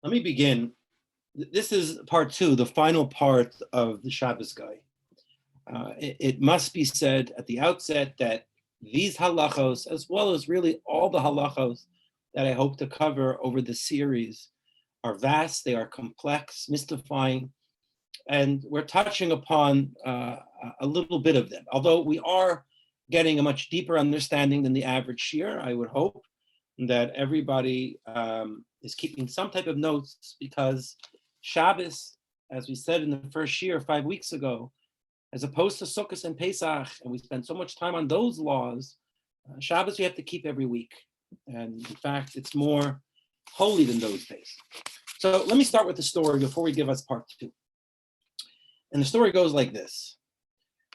Let me begin. This is part two, the final part of the Shabbos Goy. It must be said at the outset that these halachos, as well as really all the halachos that I hope to cover over the series, are vast, they are complex, mystifying, and we're touching upon a little bit of them. Although we are getting a much deeper understanding than the average shiur, I would hope that everybody is keeping some type of notes, because Shabbos, as we said in the first shiur 5 weeks ago, as opposed to Sukkot and Pesach, and we spend so much time on those laws, Shabbos we have to keep every week. And in fact, it's more holy than those days. So let me start with the story before we give us part two. And the story goes like this.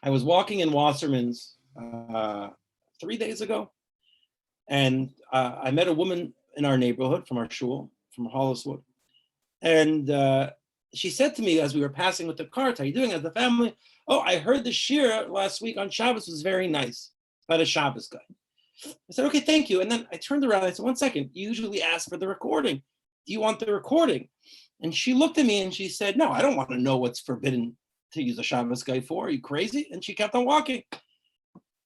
I was walking in Wasserman's 3 days ago, and I met a woman in our neighborhood from our shul, from Holliswood. And she said to me as we were passing with the cart, "How are you doing as the family? Oh, I heard the shiur last week on Shabbos was very nice, by the Shabbos Goy." I said, "Okay, thank you." And then I turned around and I said, "1 second, you usually ask for the recording. Do you want the recording?" And she looked at me and she said, "No, I don't want to know what's forbidden to use a Shabbos Goy for. Are you crazy?" And she kept on walking.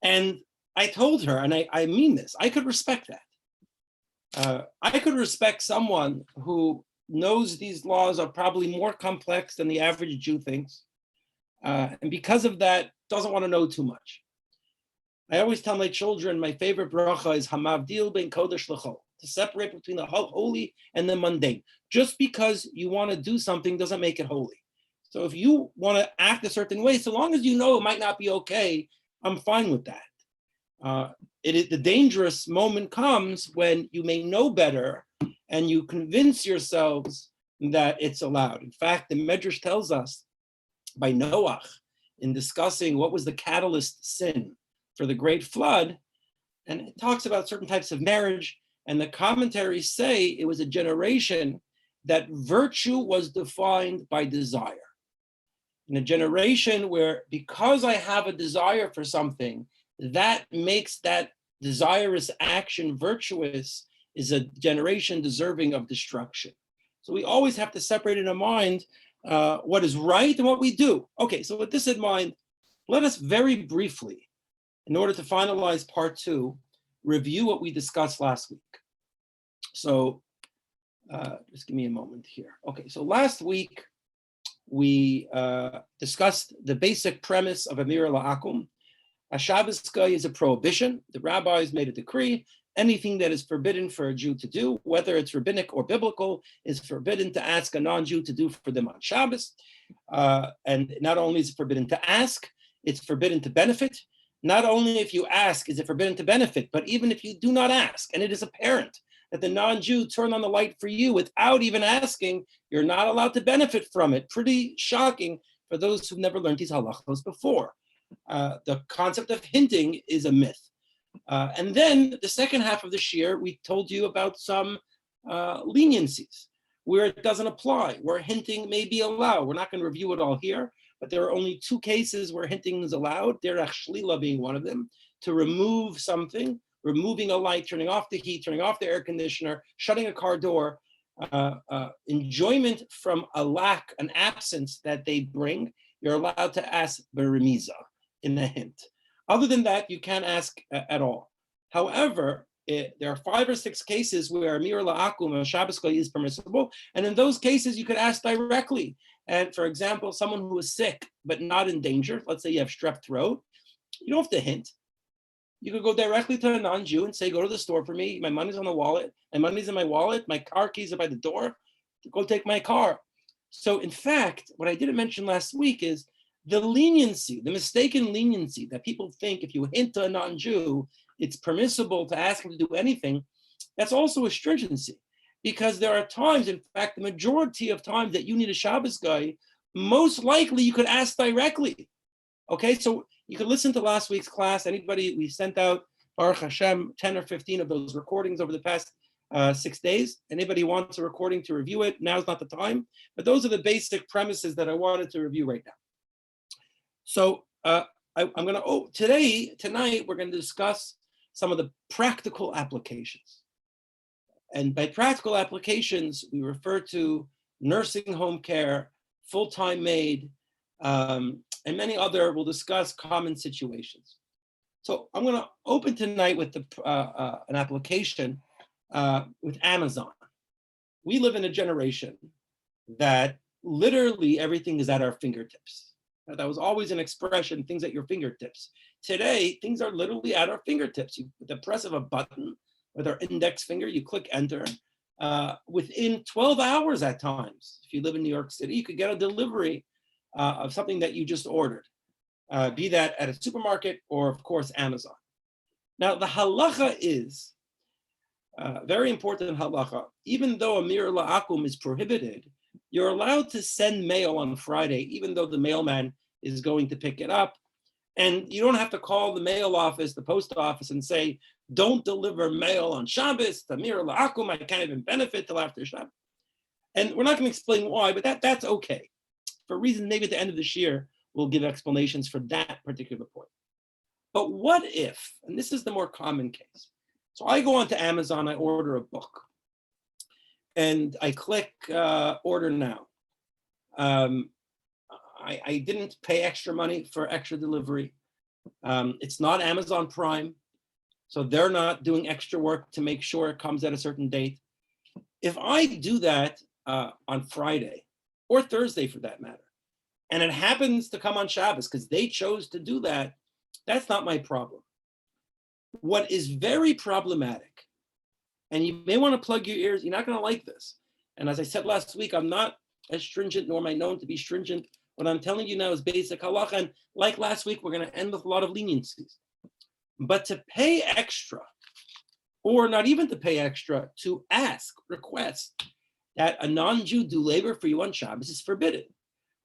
And I told her, and I mean this, I could respect that. I could respect someone who knows these laws are probably more complex than the average Jew thinks. And because of that, doesn't want to know too much. I always tell my children, my favorite bracha is hamavdil ben kodesh l'chol, to separate between the holy and the mundane. Just because you want to do something doesn't make it holy. So if you want to act a certain way, so long as you know it might not be okay, I'm fine with that. The dangerous moment comes when you may know better and you convince yourselves that it's allowed. In fact, the Medrash tells us by Noach, in discussing what was the catalyst sin for the great flood, and it talks about certain types of marriage, and the commentaries say it was a generation that virtue was defined by desire. In a generation where, because I have a desire for something, that makes that desirous action virtuous, is a generation deserving of destruction. So we always have to separate in our mind what is right and what we do. Okay, so with this in mind, let us very briefly, in order to finalize part two, review what we discussed last week. So just give me a moment here. Okay, so last week we discussed the basic premise of Amir La'akum. A Shabbos Goy is a prohibition. The rabbis made a decree. Anything that is forbidden for a Jew to do, whether it's rabbinic or biblical, is forbidden to ask a non-Jew to do for them on Shabbos. And not only is it forbidden to ask, it's forbidden to benefit. Not only if you ask is it forbidden to benefit, but even if you do not ask, and it is apparent that the non-Jew turned on the light for you without even asking, you're not allowed to benefit from it. Pretty shocking for those who've never learned these halachos before. The concept of hinting is a myth. And then the second half of the shiur, we told you about some leniencies where it doesn't apply, where hinting may be allowed. We're not going to review it all here, but there are only 2 cases where hinting is allowed, derech shlila being one of them, to remove something, removing a light, turning off the heat, turning off the air conditioner, shutting a car door, enjoyment from a lack, an absence that they bring. You're allowed to ask beremiza, in a hint. Other than that, you can't ask at all. However, there are 5 or 6 cases where Amir La'akum and Shabbos Goy is permissible, and in those cases, you could ask directly. And for example, someone who is sick but not in danger, let's say you have strep throat, you don't have to hint. You could go directly to a non-Jew and say, "Go to the store for me. My money's on the wallet. My money's in my wallet. My car keys are by the door. Go take my car." So in fact, what I didn't mention last week is the leniency, the mistaken leniency that people think if you hint to a non-Jew, it's permissible to ask him to do anything. That's also a stringency, because there are times, in fact, the majority of times that you need a Shabbos Goy, most likely you could ask directly. Okay, so you could listen to last week's class. Anybody, we sent out, Baruch Hashem, 10 or 15 of those recordings over the past 6 days. Anybody wants a recording to review it, now's not the time. But those are the basic premises that I wanted to review right now. So I'm going to, tonight, we're going to discuss some of the practical applications. And by practical applications, we refer to nursing home care, full-time maid, and many other, we'll discuss common situations. So I'm going to open tonight with an application with Amazon. We live in a generation that literally everything is at our fingertips. That was always an expression, things at your fingertips. Today, things are literally at our fingertips. With the press of a button with our index finger, you click enter. Within 12 hours at times, if you live in New York City, you could get a delivery of something that you just ordered, be that at a supermarket or, of course, Amazon. Now, the halacha is, very important halacha, even though a mir la'akum is prohibited, you're allowed to send mail on Friday, even though the mailman is going to pick it up. And you don't have to call the mail office, the post office, and say, don't deliver mail on Shabbos, the mir la'akum, I can't even benefit till after Shabbos. And we're not going to explain why, but that's okay. For reasons maybe at the end of this year, we'll give explanations for that particular point. But what if, and this is the more common case. So I go onto Amazon, I order a book, and I click order now. I didn't pay extra money for extra delivery. It's not Amazon Prime, so they're not doing extra work to make sure it comes at a certain date. If I do that on Friday, or Thursday for that matter, and it happens to come on Shabbos because they chose to do that, that's not my problem. What is very problematic, and you may want to plug your ears, you're not going to like this. And as I said last week, I'm not as stringent, nor am I known to be stringent. What I'm telling you now is basic halacha, and like last week, we're going to end with a lot of leniencies. But to pay extra, or not even to pay extra, to ask, request that a non-Jew do labor for you on Shabbos is forbidden.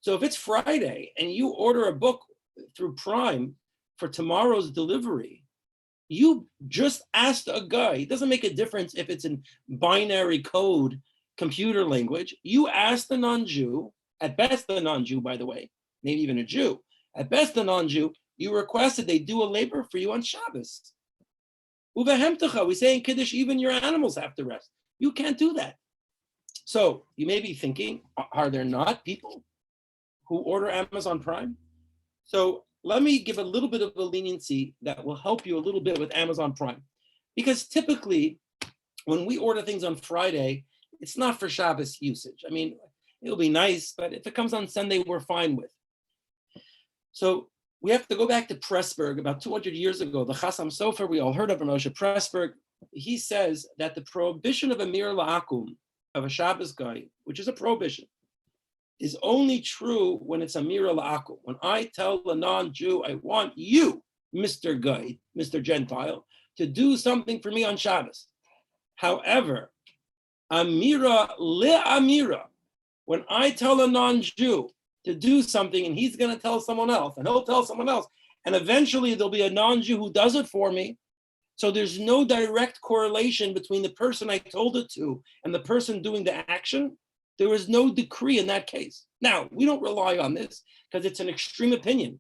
So if it's Friday and you order a book through Prime for tomorrow's delivery, you just asked a guy. It doesn't make a difference if it's in binary code, computer language. You asked the non-Jew, at best the non-Jew, by the way, maybe even a Jew, at best the non-Jew, you requested they do a labor for you on Shabbos. Uvehemtecha, we say in Kiddush, even your animals have to rest. You can't do that. So you may be thinking, are there not people who order Amazon Prime? So let me give a little bit of a leniency that will help you a little bit with Amazon Prime. Because typically, when we order things on Friday, it's not for Shabbos usage. I mean, it'll be nice, but if it comes on Sunday, we're fine with. So we have to go back to Pressburg about 200 years ago. The Chassam Sofer, we all heard of Moshe Pressburg. He says that the prohibition of a mir la'akum, of a Shabbos Goy, which is a prohibition, is only true when it's a mir la'akum. When I tell a non-Jew, I want you, Mr. Goy, Mr. Gentile, to do something for me on Shabbos. However, amira le'amira, when I tell a non-Jew to do something and he's going to tell someone else, and he'll tell someone else, and eventually there'll be a non-Jew who does it for me. So there's no direct correlation between the person I told it to and the person doing the action. There is no decree in that case. Now, we don't rely on this because it's an extreme opinion.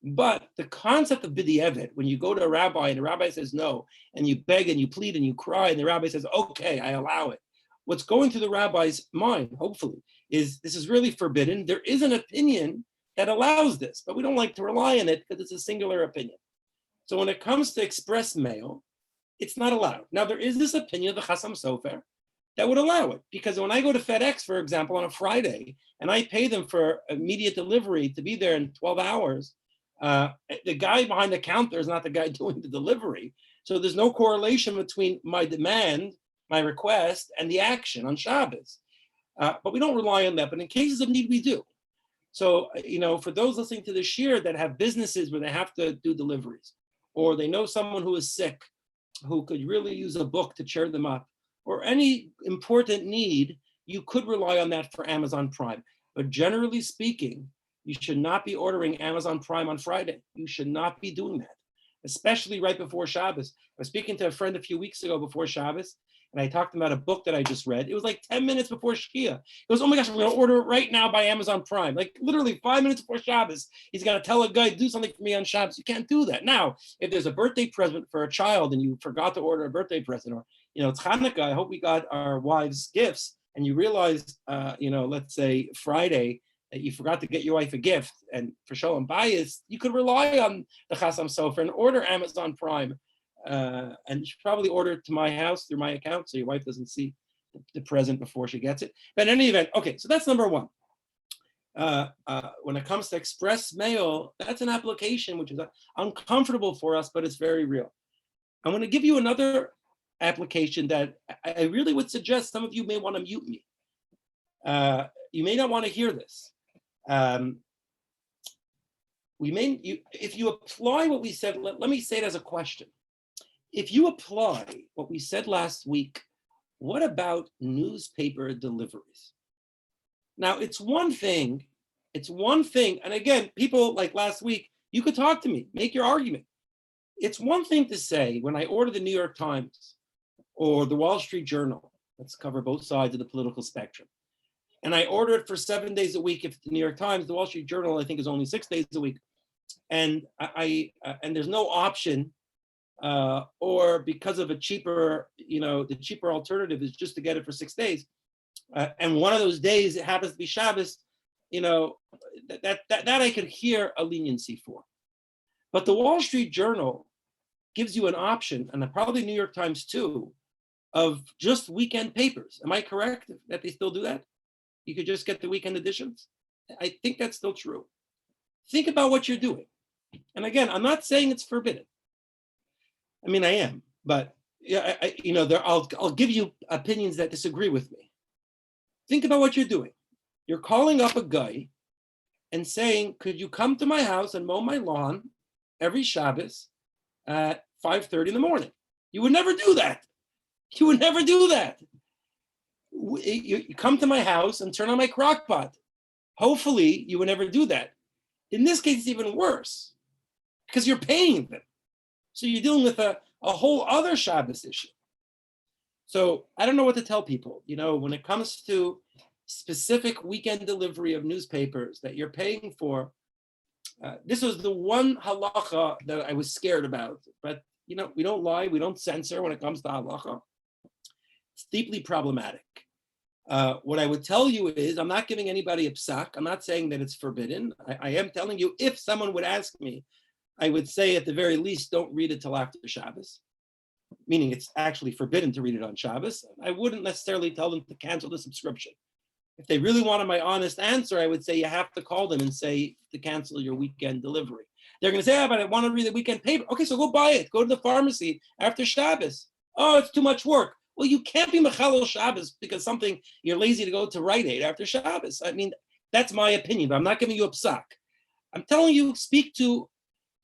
But the concept of b'di'evet, when you go to a rabbi and the rabbi says no, and you beg and you plead and you cry, and the rabbi says, okay, I allow it. What's going through the rabbi's mind, hopefully, is this is really forbidden. There is an opinion that allows this, but we don't like to rely on it because it's a singular opinion. So when it comes to express mail, it's not allowed. Now, there is this opinion of the Chassam Sofer that would allow it, because when I go to FedEx, for example, on a Friday, and I pay them for immediate delivery to be there in 12 hours, the guy behind the counter is not the guy doing the delivery. So there's no correlation between my demand, my request, and the action on Shabbos. But we don't rely on that. But in cases of need, we do. So, for those listening to this year that have businesses where they have to do deliveries, or they know someone who is sick, who could really use a book to cheer them up, or any important need, you could rely on that for Amazon Prime. But generally speaking, you should not be ordering Amazon Prime on Friday. You should not be doing that, especially right before Shabbos. I was speaking to a friend a few weeks ago before Shabbos, and I talked about a book that I just read. It was like 10 minutes before Shkia. He goes, oh my gosh, we're going to order it right now by Amazon Prime. Like literally 5 minutes before Shabbos, he's got to tell a guy, do something for me on Shabbos. You can't do that. Now, if there's a birthday present for a child and you forgot to order a birthday present, or it's Hanukkah. I hope we got our wives gifts. And you realize, let's say Friday, that you forgot to get your wife a gift, and for Shalom Bayis, you could rely on the Chasam Sofer and order Amazon Prime. And you should probably order it to my house through my account so your wife doesn't see the present before she gets it. But in any event, okay, so that's number one. When it comes to express mail, that's an application which is uncomfortable for us, but it's very real. I'm going to give you another application that I really would suggest some of you may want to mute me. You may not want to hear this. If you apply what we said, let me say it as a question. If you apply what we said last week, what about newspaper deliveries? Now, it's one thing, and again, people like last week, you could talk to me, make your argument. It's one thing to say, when I order the New York Times or the Wall Street Journal, let's cover both sides of the political spectrum, and I order it for 7 days a week. If the New York Times, the Wall Street Journal, I think is only 6 days a week, and and there's no option, or because of a cheaper, the cheaper alternative is just to get it for 6 days, and one of those days it happens to be Shabbos, that I could hear a leniency for. But the Wall Street Journal gives you an option, and probably New York Times too, of just weekend papers. Am I correct that they still do that? You could just get the weekend editions. I think that's still true. Think about what you're doing. And again, I'm not saying it's forbidden. I mean, I am, but I'll give you opinions that disagree with me. Think about what you're doing. You're calling up a guy and saying, could you come to my house and mow my lawn every Shabbos at 5:30 in the morning? You would never do that. You would never do that. You come to my house and turn on my crock pot. Hopefully, you would never do that. In this case, it's even worse because you're paying them. So you're dealing with a whole other Shabbos issue. So I don't know what to tell people. When it comes to specific weekend delivery of newspapers that you're paying for, this was the one halacha that I was scared about. But, we don't lie. We don't censor when it comes to halacha. It's deeply problematic. What I would tell you is I'm not giving anybody a psak. I'm not saying that it's forbidden. I am telling you, if someone would ask me, I would say at the very least, don't read it till after Shabbos, meaning it's actually forbidden to read it on Shabbos. I wouldn't necessarily tell them to cancel the subscription. If they really wanted my honest answer, I would say you have to call them and say to cancel your weekend delivery. They're going to say, but I want to read the weekend paper. Okay, so go buy it. Go to the pharmacy after Shabbos. Oh, it's too much work. Well, you can't be Mechalel Shabbos because you're lazy to go to Rite Aid after Shabbos. I mean, that's my opinion, but I'm not giving you a psak. I'm telling you, speak to,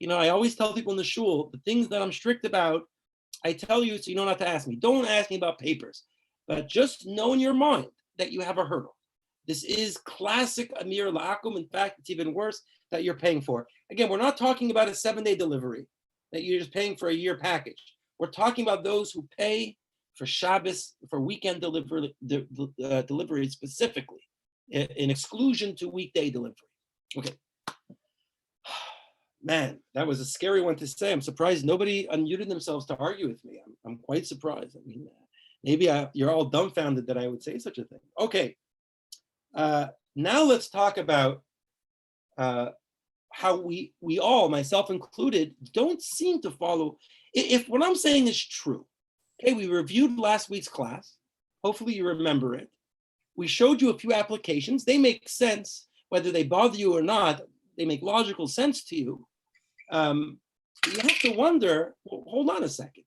I always tell people in the shul, the things that I'm strict about, I tell you so you don't have to ask me. Don't ask me about papers, but just know in your mind that you have a hurdle. This is classic Amir La'akum. In fact, it's even worse that you're paying for. Again, we're not talking about a 7-day delivery that you're just paying for a year package. We're talking about those who pay for Shabbos, for weekend delivery specifically, in exclusion to weekday delivery. Okay. Man, that was a scary one to say. I'm surprised nobody unmuted themselves to argue with me. I'm quite surprised. I mean, maybe you're all dumbfounded that I would say such a thing. Okay. Now let's talk about how we all, myself included, don't seem to follow. If what I'm saying is true, okay, we reviewed last week's class. Hopefully you remember it. We showed you a few applications. They make sense, whether they bother you or not. They make logical sense to you. You have to wonder, well, hold on a second.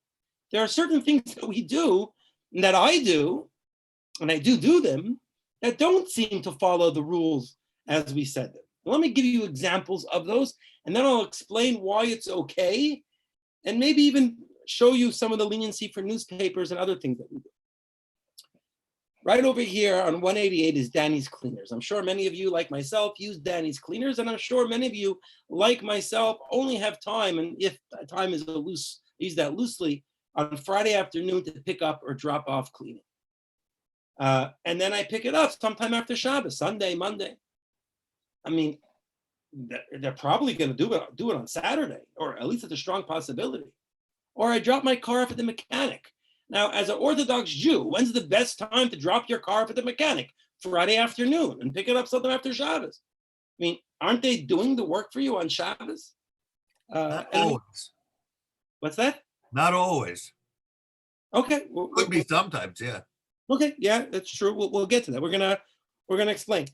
There are certain things that we do, and that I do, and I do them, that don't seem to follow the rules as we said them. Let me give you examples of those, and then I'll explain why it's okay, and maybe even show you some of the leniency for newspapers and other things that we do. Right over here on 188 is Danny's Cleaners. I'm sure many of you, like myself, use Danny's Cleaners, and I'm sure many of you, like myself, only have time, and if time is loose, use that loosely, on Friday afternoon to pick up or drop off cleaning. And then I pick it up sometime after Shabbos, Sunday, Monday. I mean, they're probably going to do it on Saturday, or at least it's a strong possibility. Or I drop my car off at the mechanic. Now, as an Orthodox Jew, when's the best time to drop your car at the mechanic? Friday afternoon, and pick it up sometime after Shabbos. I mean, aren't they doing the work for you on Shabbos? Not always. What's that? Not always. Okay. Could be sometimes, yeah. Okay, yeah, that's true. We'll get to that. We're gonna explain.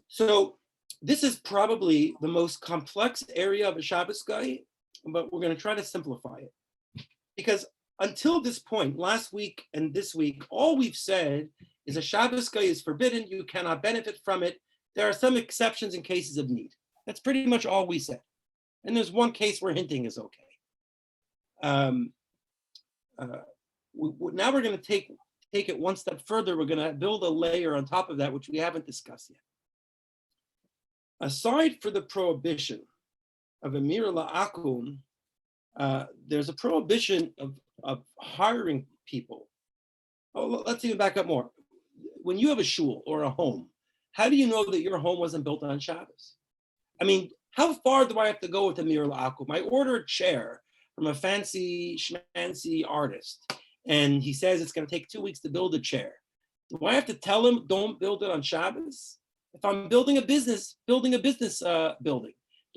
So this is probably the most complex area of a Shabbos Goy, but we're gonna try to simplify it. Because until this point, last week and this week, all we've said is a Shabbos Goy is forbidden. You cannot benefit from it. There are some exceptions in cases of need. That's pretty much all we said. And there's one case where hinting is okay. Now we're going to take it one step further. We're going to build a layer on top of that, which we haven't discussed yet. Aside for the prohibition of Emir La'akum, there's a prohibition of hiring people. Oh, let's even back up more. When you have a shul or a home, how do you know that your home wasn't built on Shabbos? I mean, how far do I have to go with Emir La'akum? I order a chair from a fancy schmancy artist, and he says it's going to take 2 weeks to build a chair. Do I have to tell him don't build it on Shabbos? If I'm building a business building, do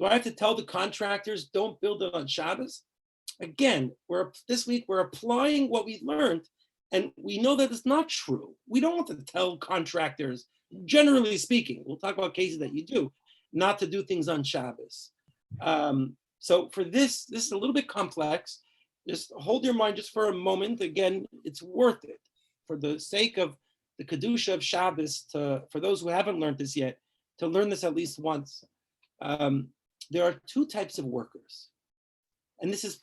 I have to tell the contractors don't build it on Shabbos? Again, this week we're applying what we learned, and we know that it's not true. We don't want to tell contractors, generally speaking, we'll talk about cases that you do, not to do things on Shabbos. So for this is a little bit complex. Just hold your mind just for a moment. Again, it's worth it for the sake of the Kedusha of Shabbos, for those who haven't learned this yet, to learn this at least once. There are two types of workers. And this is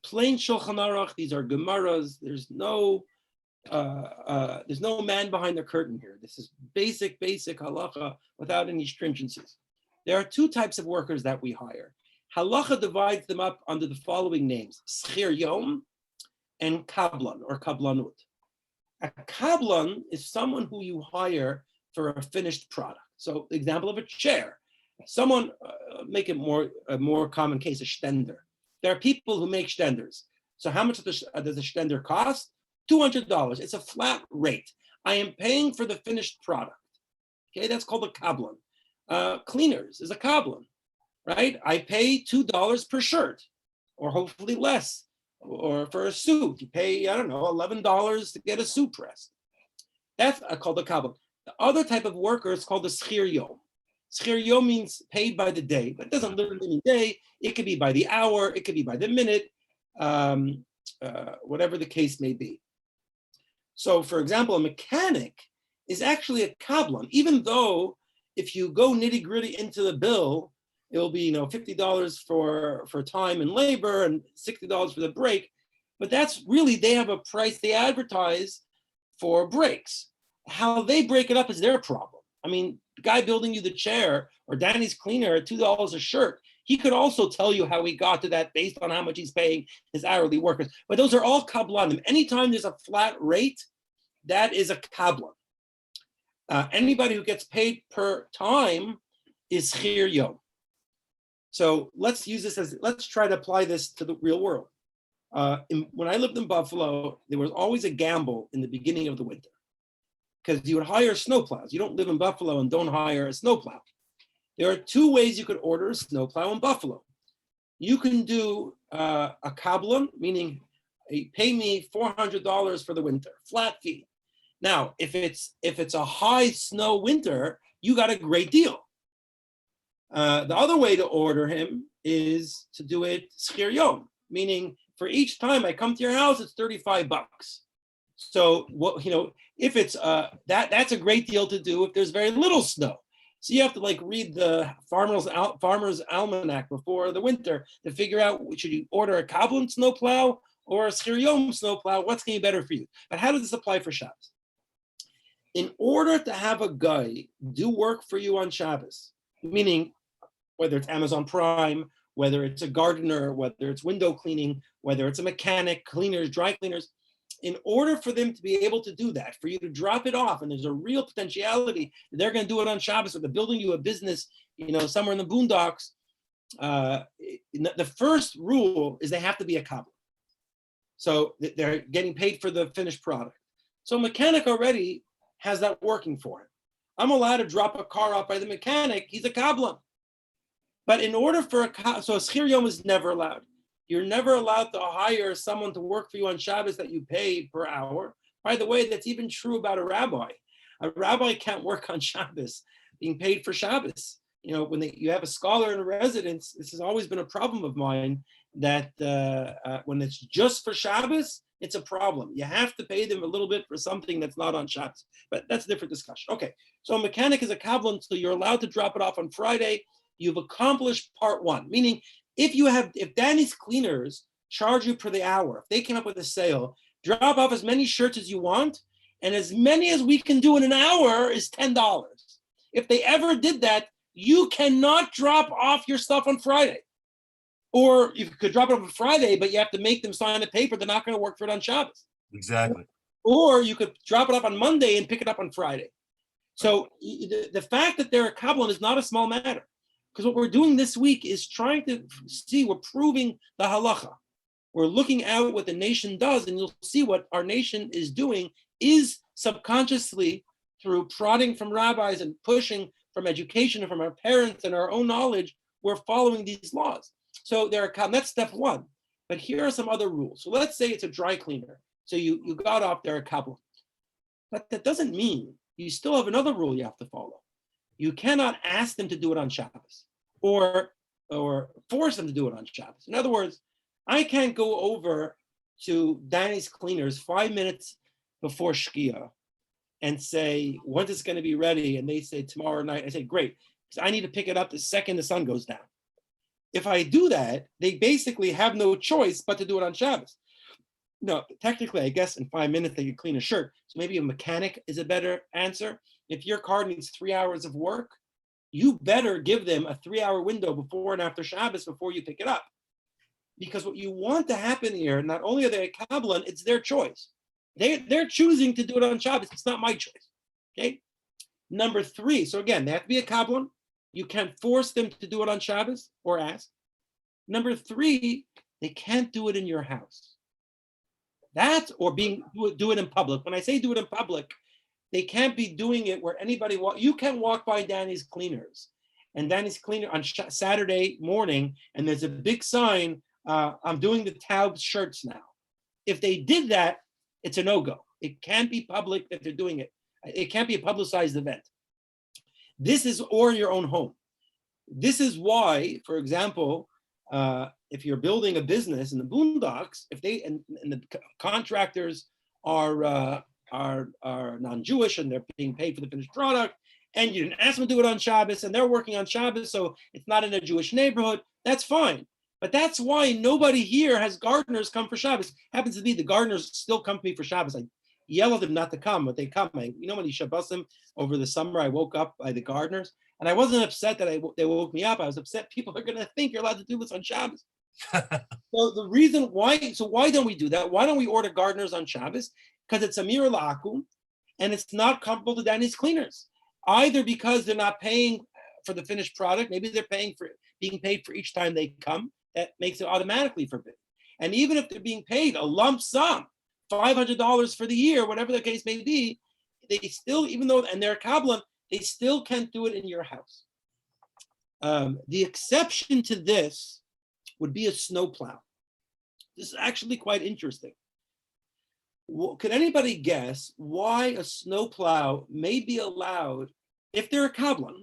plain Shulchan Aruch. These are Gemaras. There's no man behind the curtain here. This is basic halacha without any stringencies. There are two types of workers that we hire. Halacha divides them up under the following names: Schir Yom and Kablan or Kablanut. A Kablan is someone who you hire for a finished product. So, the example of a chair. Someone, make it a more common case, a shtender. There are people who make shtenders. So how much does a shtender cost? $200. It's a flat rate. I am paying for the finished product. Okay, that's called a kablan. Cleaners is a kablan, right? I pay $2 per shirt, or hopefully less. Or for a suit, you pay, I don't know, $11 to get a suit pressed. That's called a kablan. The other type of worker is called a schir yom. Schir yom means paid by the day, but it doesn't literally mean day. It could be by the hour, it could be by the minute, whatever the case may be. So, for example, a mechanic is actually a kablan, even though if you go nitty gritty into the bill, it will be $50 for time and labor and $60 for the break. But that's really, they have a price they advertise for breaks. How they break it up is their problem. I mean, the guy building you the chair or Danny's cleaner at $2 a shirt, he could also tell you how he got to that based on how much he's paying his hourly workers. But those are all kablanim. Anytime there's a flat rate, that is a kablan. Anybody who gets paid per time is schir yom. So let's try to apply this to the real world. When I lived in Buffalo, there was always a gamble in the beginning of the winter, because you would hire snowplows. You don't live in Buffalo and don't hire a snowplow. There are two ways you could order a snowplow in Buffalo. You can do a kablan, meaning pay me $400 for the winter, flat fee. Now, if it's a high snow winter, you got a great deal. The other way to order him is to do it schir yom, meaning for each time I come to your house, it's $35. So if it's that's a great deal to do if there's very little snow. So you have to read the farmer's almanac before the winter to figure out, should you order a kablan snowplow or a schir yom snowplow? What's going to be better for you? But how does this apply for Shabbos? In order to have a guy do work for you on Shabbos, meaning whether it's Amazon Prime, whether it's a gardener, whether it's window cleaning, whether it's a mechanic, cleaners, dry cleaners, in order for them to be able to do that, for you to drop it off, and there's a real potentiality that they're going to do it on Shabbos, or they're building you a business, somewhere in the boondocks, the first rule is they have to be a kablan. So they're getting paid for the finished product. So a mechanic already has that working for him. I'm allowed to drop a car off by the mechanic. He's a kabbalah. But in order for so a schir yom is never allowed. You're never allowed to hire someone to work for you on Shabbos that you pay per hour. By the way, that's even true about a rabbi. A rabbi can't work on Shabbos being paid for Shabbos. When you have a scholar in a residence, this has always been a problem of mine, that when it's just for Shabbos, it's a problem. You have to pay them a little bit for something that's not on Shabbos. But that's a different discussion. Okay, so a mechanic is a kabbalah until you're allowed to drop it off on Friday. You've accomplished part one, meaning if Danny's Cleaners charge you per the hour, if they came up with a sale, drop off as many shirts as you want, and as many as we can do in an hour is $10. If they ever did that, you cannot drop off your stuff on Friday. Or you could drop it off on Friday, but you have to make them sign a paper. They're not going to work for it on Shabbos. Exactly. Or you could drop it off on Monday and pick it up on Friday. So the fact that they're a kabbalah is not a small matter. Because what we're doing this week is trying to see, we're proving the halacha. We're looking at what the nation does, and you'll see what our nation is doing is subconsciously, through prodding from rabbis and pushing from education and from our parents and our own knowledge, we're following these laws. So that's step one. But here are some other rules. So let's say it's a dry cleaner. So you got off there a kabbalah. But that doesn't mean you still have another rule you have to follow. You cannot ask them to do it on Shabbos or force them to do it on Shabbos. In other words, I can't go over to Danny's Cleaners 5 minutes before Shkia and say, when is it going to be ready? And they say tomorrow night. I say, great, because I need to pick it up the second the sun goes down. If I do that, they basically have no choice but to do it on Shabbos. No, technically, I guess in 5 minutes they could clean a shirt. So maybe a mechanic is a better answer. If your car needs 3 hours of work, you better give them a 3-hour window before and after Shabbos before you pick it up. Because what you want to happen here, not only are they a kabbalah, it's their choice. They're choosing to do it on Shabbos. It's not my choice. Okay. Number 3. So again, they have to be a kabbalah. You can't force them to do it on Shabbos or ask. Number 3, they can't do it in your house. That or do it in public. When I say do it in public, they can't be doing it where anybody you can walk by Danny's Cleaners, and Danny's Cleaner on Saturday morning, and there's a big sign, I'm doing the Taub shirts now. If they did that, it's a no-go. It can't be public that they're doing it. It can't be a publicized event. This is or your own home. This is why, for example, if you're building a business in the boondocks, if they and the contractors are non-Jewish and they're being paid for the finished product, and you didn't ask them to do it on Shabbos, and they're working on Shabbos, so it's not in a Jewish neighborhood, that's fine. But that's why nobody here has gardeners come for Shabbos. Happens to be the gardeners still come to me for Shabbos. I yell at them not to come, but they come. When you Shabbos them over the summer, I woke up by the gardeners, and I wasn't upset that they woke me up. I was upset people are going to think you're allowed to do this on Shabbos. So the reason why don't we do that? Why don't we order gardeners on Shabbos? Because it's a mir lakum, and it's not comparable to Danny's Cleaners. Either because they're not paying for the finished product, maybe they're being paid for each time they come. That makes it automatically forbidden. And even if they're being paid a lump sum, $500 for the year, whatever the case may be, they still, even though, and they're a kabbalah, they still can't do it in your house. The exception to this would be a snowplow. This is actually quite interesting. Could anybody guess why a snowplow may be allowed if they're a kabbalah,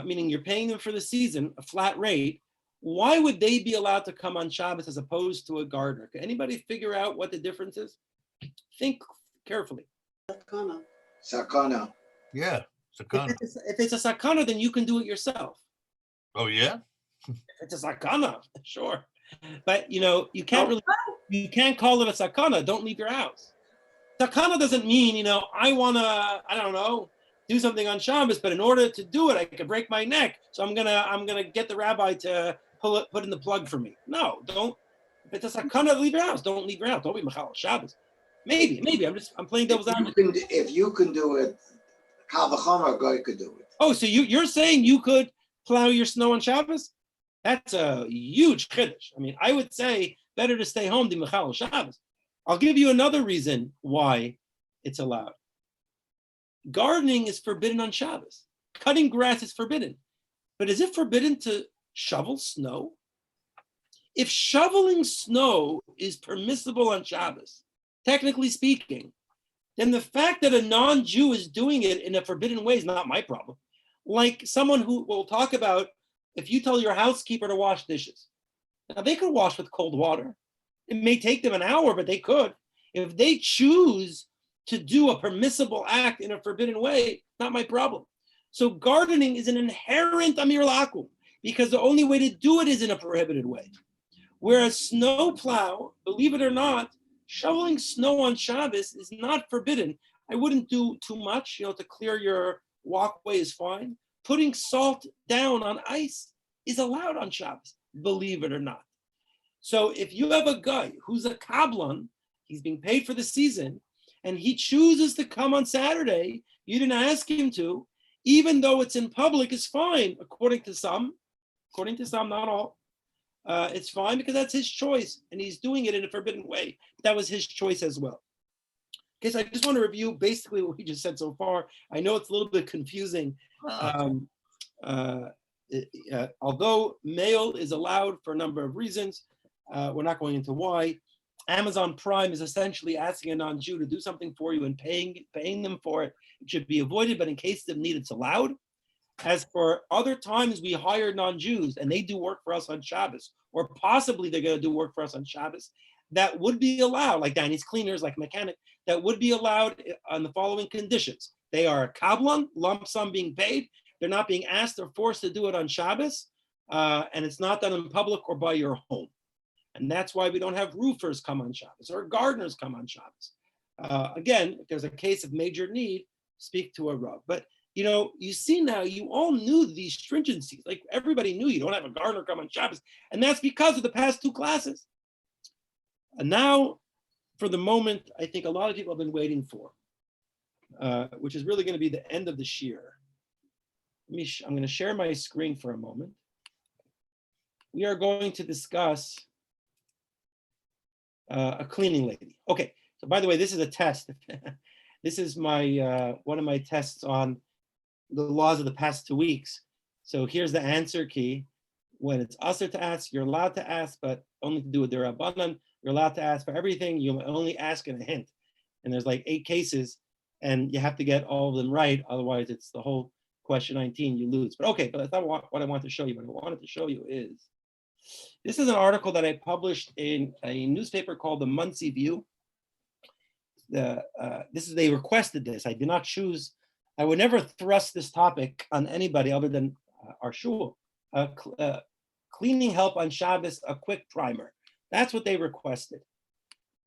meaning you're paying them for the season, a flat rate? Why would they be allowed to come on Shabbos as opposed to a gardener? Can anybody figure out what the difference is? Think carefully. Sakana. Yeah, sakana. If it's a sakana, then you can do it yourself. Oh yeah. If it's a sakana, sure. But you can't call it a sakana. Don't leave your house. Sakana doesn't mean, I want to, I don't know, do something on Shabbos, but in order to do it, I could break my neck. So I'm gonna get the rabbi to put in the plug for me. No, don't. If it's a sakana, leave your house. Don't leave your house. Don't be machal Shabbos. Maybe. I'm playing devil's advocate. If you can do it, Kal v'chomer Goy could do it. Oh, so you're saying you could plow your snow on Shabbos? That's a huge chiddush. I mean, I would say better to stay home than Mechal Shabbos. I'll give you another reason why it's allowed. Gardening is forbidden on Shabbos. Cutting grass is forbidden. But is it forbidden to shovel snow? If shoveling snow is permissible on Shabbos, technically speaking, then the fact that a non-Jew is doing it in a forbidden way is not my problem. Like someone who will talk about, if you tell your housekeeper to wash dishes, now they could wash with cold water. It may take them an hour, but they could. If they choose to do a permissible act in a forbidden way, not my problem. So gardening is an inherent amir lakum, because the only way to do it is in a prohibited way. Whereas snow plow, believe it or not, shoveling snow on Shabbos is not forbidden. I wouldn't do too much, to clear your walkway is fine. Putting salt down on ice is allowed on Shabbos, believe it or not. So if you have a guy who's a kablan, he's being paid for the season, and he chooses to come on Saturday, you didn't ask him to, even though it's in public, is fine, according to some, not all. It's fine because that's his choice, and he's doing it in a forbidden way. That was his choice as well. Okay, so I just want to review basically what we just said so far. I know it's a little bit confusing. Although mail is allowed for a number of reasons, we're not going into why. Amazon Prime is essentially asking a non-Jew to do something for you and paying them for it. It should be avoided, but in case of need, it's allowed. As for other times we hire non-Jews and they do work for us on Shabbos, or possibly they're going to do work for us on Shabbos, that would be allowed, like Danny's cleaners, like mechanic, that would be allowed on the following conditions. They are a kablan, lump sum being paid. They're not being asked or forced to do it on Shabbos, and it's not done in public or by your home. And that's why we don't have roofers come on Shabbos or gardeners come on Shabbos. Again, if there's a case of major need, speak to a rav. But you see now, you all knew these stringencies. Like everybody knew you don't have a gardener come on Shabbos. And that's because of the past two classes. And now, for the moment, I think a lot of people have been waiting for, which is really going to be the end of the shiur. I'm going to share my screen for a moment. We are going to discuss a cleaning lady. Okay, so by the way, this is a test. This is my one of my tests on the laws of the past 2 weeks. So here's the answer key. When it's usher to ask, you're allowed to ask, but only to do with the rabbanan. You're allowed to ask for everything. You only ask in a hint. And there's like 8 cases, and you have to get all of them right. Otherwise, it's the whole question 19, you lose. But okay, but that's not what I want to show you. What I wanted to show you is, this is an article that I published in a newspaper called the Muncie View. They requested this. I did not choose. I would never thrust this topic on anybody other than our shul. Cleaning help on Shabbos, a quick primer. That's what they requested.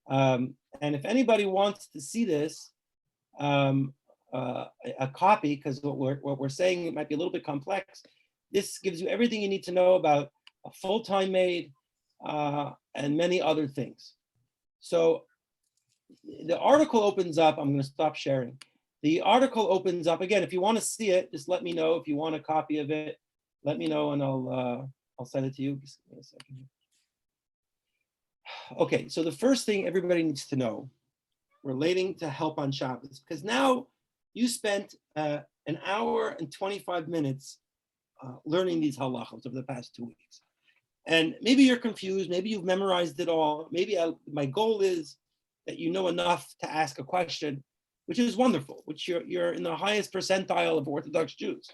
And if anybody wants to see this, a copy, because what we're saying, it might be a little bit complex. This gives you everything you need to know about a full-time maid and many other things. So the article opens up. I'm going to stop sharing. The article opens up again. If you want to see it, just let me know. If you want a copy of it, let me know, and I'll send it to you. Just give me a second. Okay, so the first thing everybody needs to know relating to help on Shabbos, because now you spent an hour and 25 minutes learning these halachos over the past 2 weeks. And maybe you're confused, maybe you've memorized it all. Maybe my goal is that you know enough to ask a question, which is wonderful, which you're in the highest percentile of Orthodox Jews.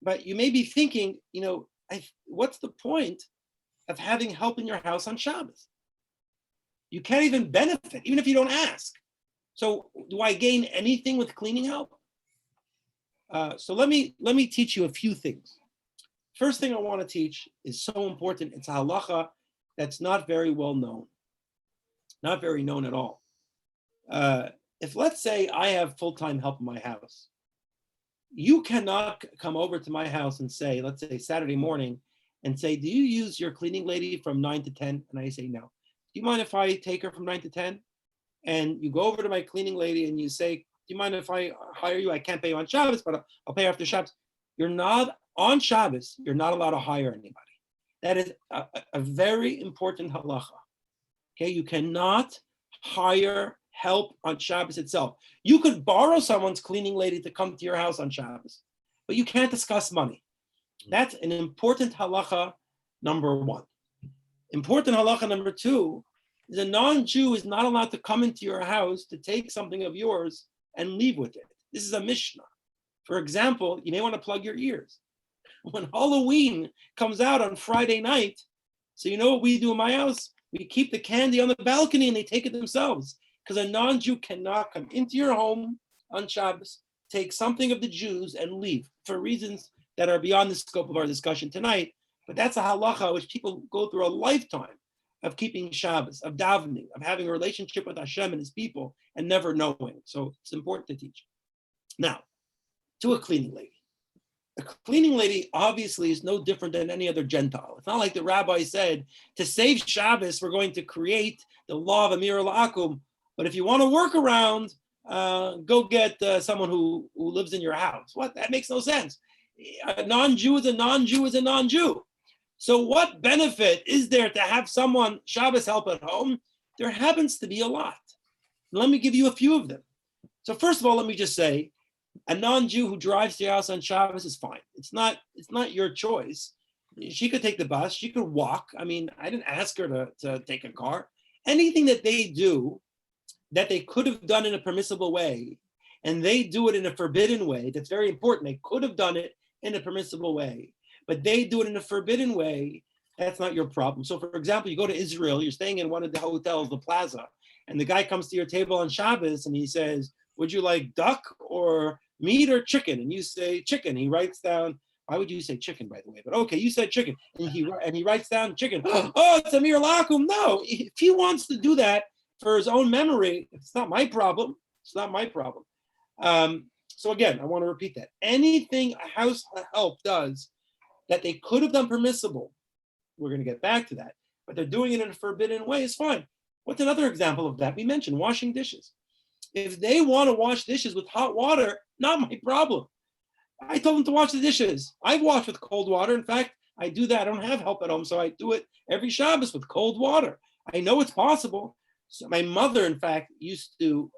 But you may be thinking, what's the point of having help in your house on Shabbos? You can't even benefit, even if you don't ask. So do I gain anything with cleaning help? So let me teach you a few things. First thing I want to teach is so important. It's a halacha that's not very well known, not very known at all. If let's say I have full-time help in my house, you cannot come over to my house and say, let's say Saturday morning, and say, do you use your cleaning lady from 9 to 10? And I say, no. Do you mind if I take her from 9 to 10? And you go over to my cleaning lady and you say, do you mind if I hire you? I can't pay you on Shabbos, but I'll pay after Shabbos. You're not, on Shabbos, you're not allowed to hire anybody. That is a very important halacha. Okay, you cannot hire help on Shabbos itself. You could borrow someone's cleaning lady to come to your house on Shabbos, but you can't discuss money. That's an important halacha number one. Important halacha number two is a non-Jew is not allowed to come into your house to take something of yours and leave with it. This is a Mishnah. For example, you may want to plug your ears. When Halloween comes out on Friday night, so you know what we do in my house? We keep the candy on the balcony and they take it themselves. Because a non-Jew cannot come into your home on Shabbos, take something of the Jews and leave for reasons that are beyond the scope of our discussion tonight. But that's a halacha which people go through a lifetime of keeping Shabbos, of davening, of having a relationship with Hashem and his people and never knowing. So it's important to teach. Now, to a cleaning lady. A cleaning lady obviously is no different than any other Gentile. It's not like the rabbi said, to save Shabbos, we're going to create the law of Amir al-Akum. But if you want to work around, go get someone who lives in your house. What? That makes no sense. A non-Jew is a non-Jew is a non-Jew. So what benefit is there to have someone Shabbos help at home? There happens to be a lot. Let me give you a few of them. So first of all, let me just say, a non-Jew who drives to your house on Shabbos is fine. It's not your choice. She could take the bus. She could walk. I mean, I didn't ask her to take a car. Anything that they do that they could have done in a permissible way, and they do it in a forbidden way, that's very important. They could have done it in a permissible way, but they do it in a forbidden way, that's not your problem. So for example, you go to Israel, you're staying in one of the hotels, the plaza, and the guy comes to your table on Shabbos and he says, would you like duck or meat or chicken? And you say chicken. He writes down, why would you say chicken, by the way? But okay, you said chicken. And he writes down chicken. Oh, it's Amir Lakum. No, if he wants to do that for his own memory, it's not my problem. It's not my problem. So again, I want to repeat that. Anything a house help does that they could have done permissible, we're going to get back to that, but they're doing it in a forbidden way, is fine. What's another example of that? We mentioned washing dishes. If they want to wash dishes with hot water, not my problem. I told them to wash the dishes. I've washed with cold water. In fact, I do that. I don't have help at home, so I do it every Shabbos with cold water. I know it's possible. So my mother, in fact, used to,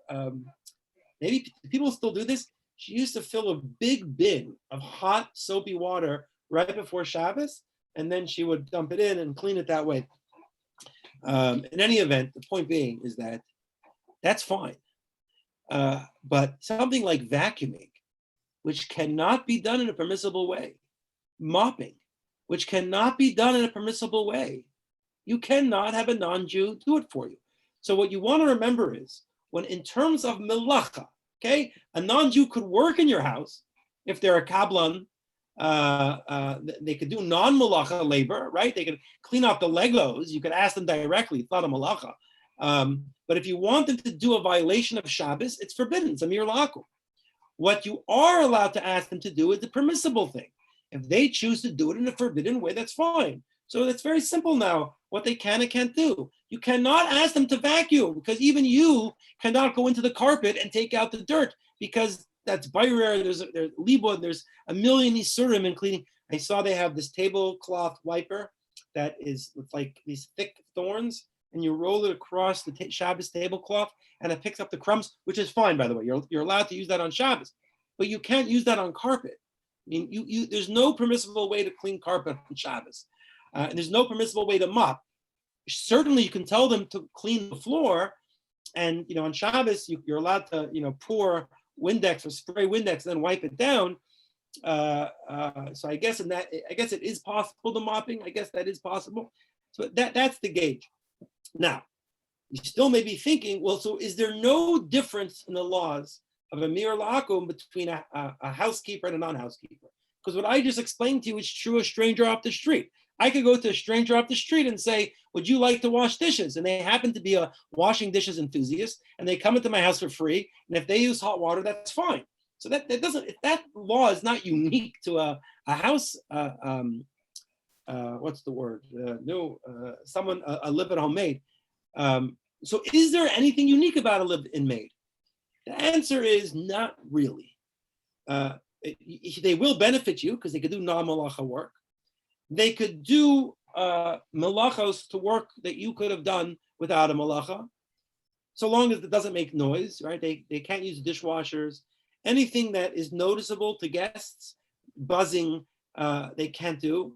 maybe people still do this. She used to fill a big bin of hot, soapy water right before Shabbos, and then she would dump it in and clean it that way. In any event, the point being is that that's fine. But something like vacuuming, which cannot be done in a permissible way, mopping, which cannot be done in a permissible way, you cannot have a non-Jew do it for you. So what you want to remember is, when in terms of melacha, okay, a non-Jew could work in your house if they're a kablan. They could do non-malacha labor, right? They could clean up the Legos. You could ask them directly. It's not a malacha. But if you want them to do a violation of Shabbos, it's forbidden. It's Amir Lakum. What you are allowed to ask them to do is the permissible thing. If they choose to do it in a forbidden way, that's fine. So it's very simple now, what they can and can't do. You cannot ask them to vacuum, because even you cannot go into the carpet and take out the dirt, because that's bayrer, there's libud, there's a million isurim in cleaning. I saw they have this tablecloth wiper that is with like these thick thorns, and you roll it across the Shabbos tablecloth, and it picks up the crumbs, which is fine, by the way. You're allowed to use that on Shabbos, but you can't use that on carpet. I mean, there's no permissible way to clean carpet on Shabbos, and there's no permissible way to mop. Certainly, you can tell them to clean the floor, and on Shabbos you're allowed to pour Windex or spray Windex and then wipe it down. So I guess it is possible, the mopping. I guess that is possible. So that's the gauge. Now, you still may be thinking, well, so is there no difference in the laws of Amir Lakum between a housekeeper and a non-housekeeper? Because what I just explained to you is true a stranger off the street. I could go to a stranger off the street and say, would you like to wash dishes? And they happen to be a washing dishes enthusiast, and they come into my house for free. And if they use hot water, that's fine. So that law is not unique to a house. What's the word? Someone a live-at-home maid. So is there anything unique about a live-in maid? The answer is not really. They will benefit you because they could do non-malacha work. They could do malachos to work that you could have done without a malacha, so long as it doesn't make noise, right? They can't use dishwashers. Anything that is noticeable to guests, buzzing, they can't do.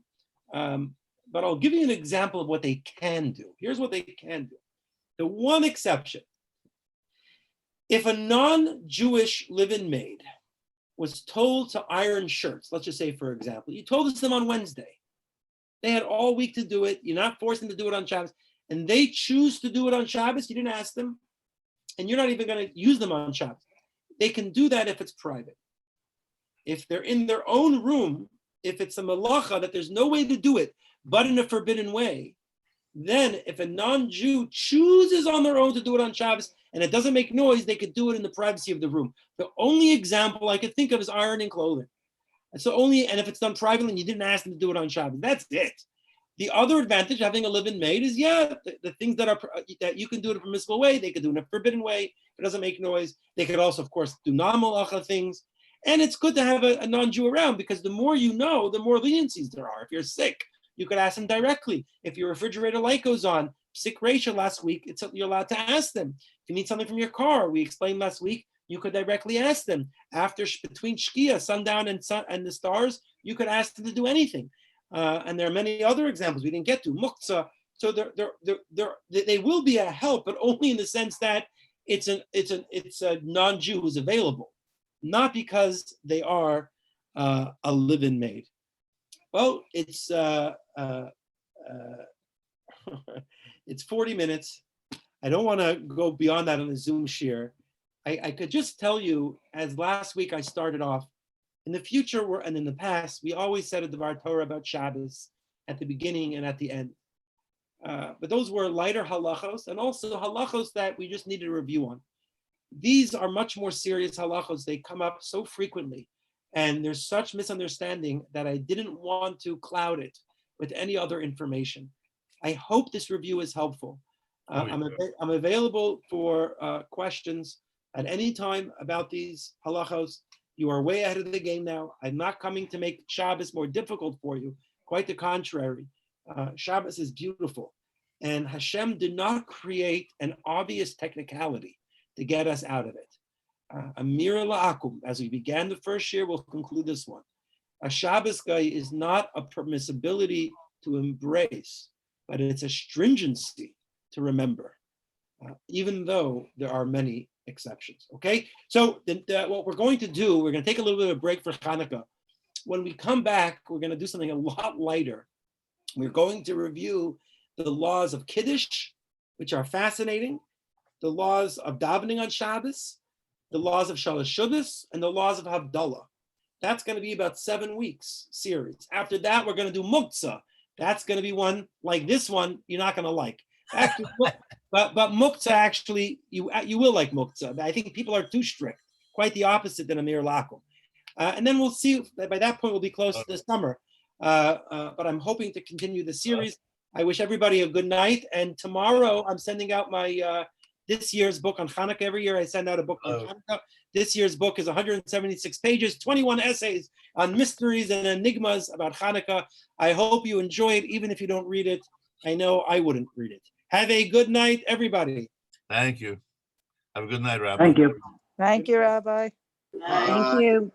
But I'll give you an example of what they can do. Here's what they can do. The one exception, if a non-Jewish live-in maid was told to iron shirts, let's just say, for example, you told them on Wednesday. They had all week to do it. You're not forcing them to do it on Shabbos. And they choose to do it on Shabbos. You didn't ask them. And you're not even going to use them on Shabbos. They can do that if it's private. If they're in their own room, if it's a malacha that there's no way to do it but in a forbidden way, then if a non-Jew chooses on their own to do it on Shabbos and it doesn't make noise, they could do it in the privacy of the room. The only example I could think of is ironing clothing. And if it's done privately and you didn't ask them to do it on Shabbos, that's it. The other advantage of having a live-in maid is, the things that you can do in a permissible way, they could do in a forbidden way. It doesn't make noise. They could also, of course, do non-malacha things. And it's good to have a non-Jew around because the more you know, the more leniencies there are. If you're sick, you could ask them directly. If your refrigerator light goes on, sick ratio last week, you're allowed to ask them. If you need something from your car, we explained last week, you could directly ask them. Between Shkia, sundown and the stars, you could ask them to do anything. And there are many other examples we didn't get to. Muktzah. So they will be a help, but only in the sense that it's a non-Jew who's available, not because they are a live-in maid. Well, it's 40 minutes. I don't want to go beyond that on a Zoom share. I could just tell you, as last week I started off, in the future and in the past, we always said a Devar Torah about Shabbos at the beginning and at the end. But those were lighter halachos and also halachos that we just needed a review on. These are much more serious halachos. They come up so frequently and there's such misunderstanding that I didn't want to cloud it with any other information. I hope this review is helpful. I'm available for questions at any time about these halachos. You are way ahead of the game now. I'm not coming to make Shabbos more difficult for you. Quite the contrary. Shabbos is beautiful. And Hashem did not create an obvious technicality to get us out of it. Amir la'akum, as we began the first year, we'll conclude this one. A Shabbos Goy is not a permissibility to embrace, but it's a stringency to remember, even though there are many exceptions. Okay, so what we're going to do, we're going to take a little bit of a break for Hanukkah. When we come back, we're going to do something a lot lighter. We're going to review the laws of Kiddush, which are fascinating, the laws of davening on Shabbos, the laws of Shalosh Shabbos, and the laws of Havdalah. That's going to be about 7 weeks series. After that, we're going to do Muktzah. That's going to be one like this one you're not going to like. Actually, but Muktzah, actually, you will like Muktzah. I think people are too strict. Quite the opposite than Amir Lakum. And then we'll see. By that point, we'll be close to the summer. But I'm hoping to continue the series. I wish everybody a good night. And tomorrow, I'm sending out my this year's book on Hanukkah. Every year, I send out a book on Hanukkah. This year's book is 176 pages, 21 essays on mysteries and enigmas about Hanukkah. I hope you enjoy it, even if you don't read it. I know I wouldn't read it. Have a good night, everybody. Thank you. Have a good night, Rabbi. Thank you. Thank you, Rabbi. Thank you.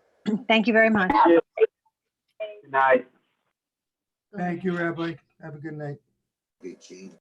Thank you very much. Good night. Thank you, Rabbi. Have a good night. Be keen.